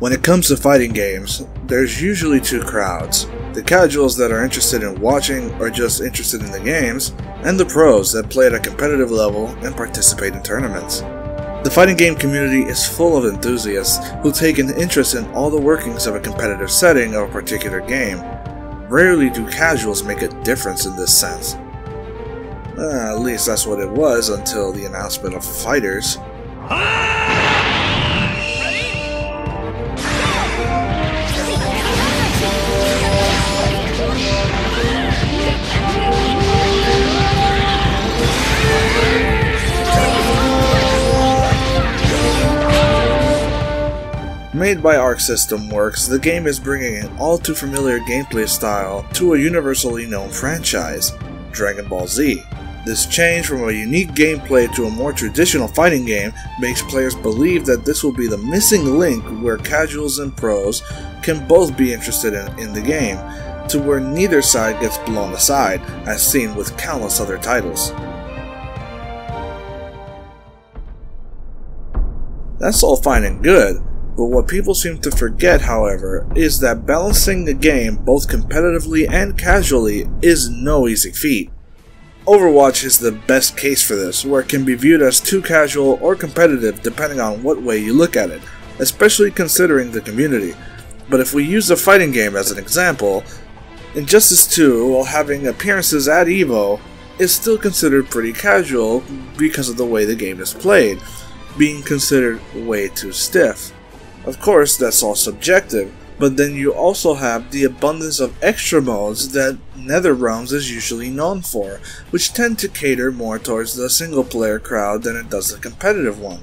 When it comes to fighting games, there's usually two crowds. The casuals that are interested in watching or just interested in the games, and the pros that play at a competitive level and participate in tournaments. The fighting game community is full of enthusiasts who take an interest in all the workings of a competitive setting of a particular game. Rarely do casuals make a difference in this sense. At least that's what it was until the announcement of FighterZ. Made by Arc System Works, the game is bringing an all-too-familiar gameplay style to a universally known franchise, Dragon Ball Z. This change from a unique gameplay to a more traditional fighting game makes players believe that this will be the missing link where casuals and pros can both be interested in the game, to where neither side gets blown aside, as seen with countless other titles. That's all fine and good. But what people seem to forget, however, is that balancing the game both competitively and casually is no easy feat. Overwatch is the best case for this, where it can be viewed as too casual or competitive depending on what way you look at it, especially considering the community. But if we use a fighting game as an example, Injustice 2, while having appearances at EVO, is still considered pretty casual because of the way the game is played, being considered way too stiff. Of course, that's all subjective, but then you also have the abundance of extra modes that NetherRealms is usually known for, which tend to cater more towards the single-player crowd than it does the competitive one.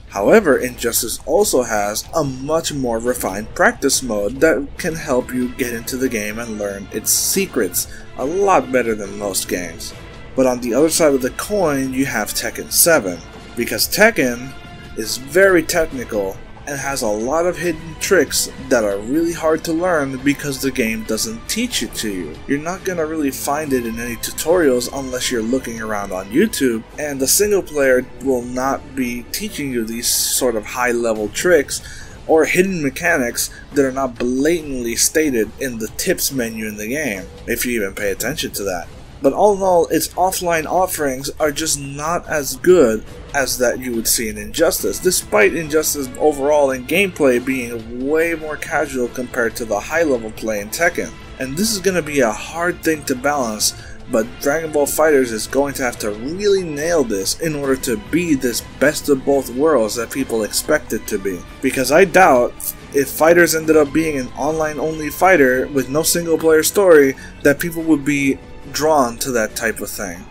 However, Injustice also has a much more refined practice mode that can help you get into the game and learn its secrets a lot better than most games. But on the other side of the coin, you have Tekken 7, because Tekken is very technical and has a lot of hidden tricks that are really hard to learn because the game doesn't teach it to you. You're not gonna really find it in any tutorials unless you're looking around on YouTube, and the single player will not be teaching you these sort of high level tricks or hidden mechanics that are not blatantly stated in the tips menu in the game, if you even pay attention to that. But all in all, its offline offerings are just not as good as that you would see in Injustice, despite Injustice overall in gameplay being way more casual compared to the high-level play in Tekken. And this is going to be a hard thing to balance, but Dragon Ball FighterZ is going to have to really nail this in order to be this best of both worlds that people expect it to be. Because I doubt, if FighterZ ended up being an online-only fighter with no single-player story, that people would be drawn to that type of thing.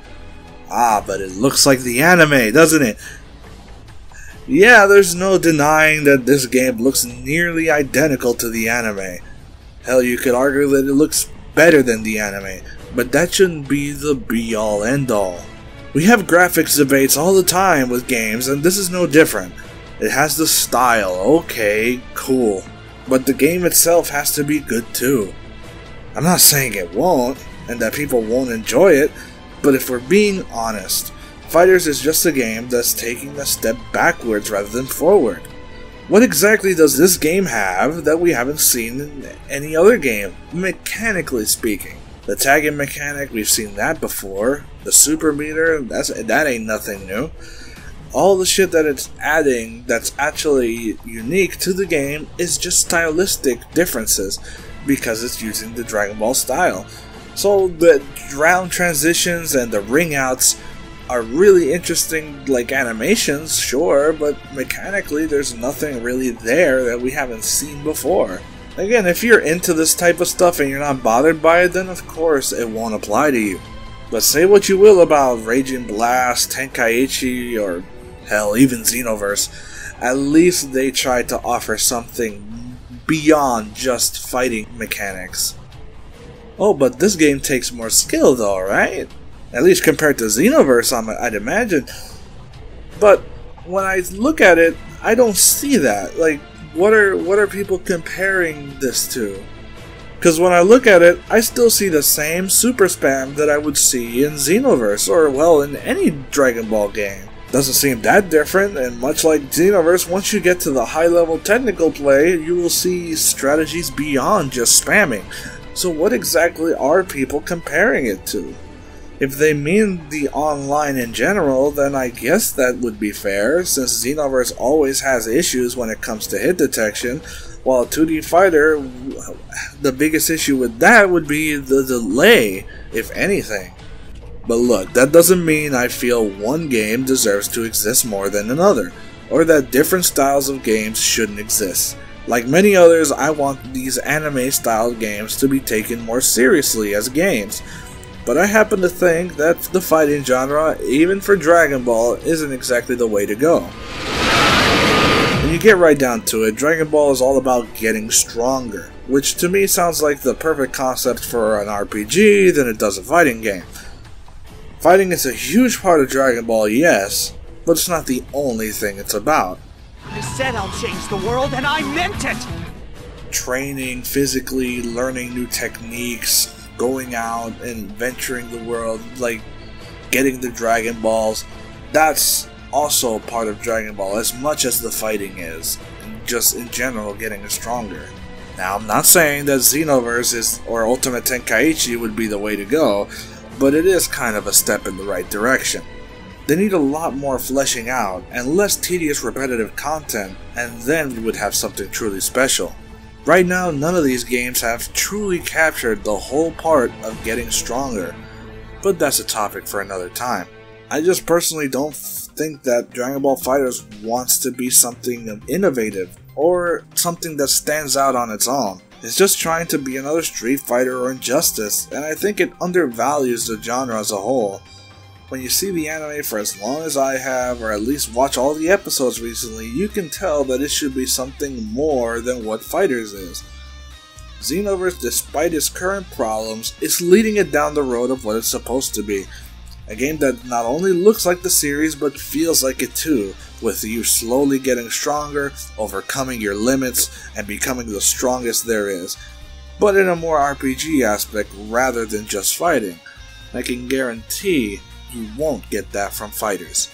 Ah, but it looks like the anime, doesn't it? Yeah, there's no denying that this game looks nearly identical to the anime. Hell, you could argue that it looks better than the anime, but that shouldn't be the be-all end-all. We have graphics debates all the time with games, and this is no different. It has the style, okay, cool, but the game itself has to be good too. I'm not saying it won't, and that people won't enjoy it, but if we're being honest, FighterZ is just a game that's taking a step backwards rather than forward. What exactly does this game have that we haven't seen in any other game, mechanically speaking? The tagging mechanic, we've seen that before. The super meter, that ain't nothing new. All the shit that it's adding that's actually unique to the game is just stylistic differences because it's using the Dragon Ball style. So the round transitions and the ring outs are really interesting, like animations, sure, but mechanically there's nothing really there that we haven't seen before. Again, if you're into this type of stuff and you're not bothered by it, then of course it won't apply to you. But say what you will about Raging Blast, Tenkaichi, or hell, even Xenoverse, at least they tried to offer something beyond just fighting mechanics. Oh, but this game takes more skill though, right? At least compared to Xenoverse, I'd imagine. But when I look at it, I don't see that. Like, what are people comparing this to? Because when I look at it, I still see the same super spam that I would see in Xenoverse, or well, in any Dragon Ball game. Doesn't seem that different, and much like Xenoverse, once you get to the high-level technical play, you will see strategies beyond just spamming. So what exactly are people comparing it to? If they mean the online in general, then I guess that would be fair, since Xenoverse always has issues when it comes to hit detection, while 2D Fighter, the biggest issue with that would be the delay, if anything. But look, that doesn't mean I feel one game deserves to exist more than another, or that different styles of games shouldn't exist. Like many others, I want these anime-style games to be taken more seriously as games, but I happen to think that the fighting genre, even for Dragon Ball, isn't exactly the way to go. When you get right down to it, Dragon Ball is all about getting stronger, which to me sounds like the perfect concept for an RPG than it does a fighting game. Fighting is a huge part of Dragon Ball, yes, but it's not the only thing it's about. I said I'll change the world, and I meant it! Training physically, learning new techniques, going out and venturing the world, like getting the Dragon Balls, that's also part of Dragon Ball as much as the fighting is, and just in general getting stronger. Now, I'm not saying that Xenoverse or Ultimate Tenkaichi would be the way to go, but it is kind of a step in the right direction. They need a lot more fleshing out and less tedious repetitive content, and then we would have something truly special. Right now, none of these games have truly captured the whole part of getting stronger, but that's a topic for another time. I just personally don't think that Dragon Ball FighterZ wants to be something innovative or something that stands out on its own. It's just trying to be another Street Fighter or Injustice, and I think it undervalues the genre as a whole. When you see the anime for as long as I have, or at least watch all the episodes recently, you can tell that it should be something more than what FighterZ is. Xenoverse, despite its current problems, is leading it down the road of what it's supposed to be. A game that not only looks like the series, but feels like it too, with you slowly getting stronger, overcoming your limits, and becoming the strongest there is, but in a more RPG aspect rather than just fighting. I can guarantee you won't get that from FighterZ.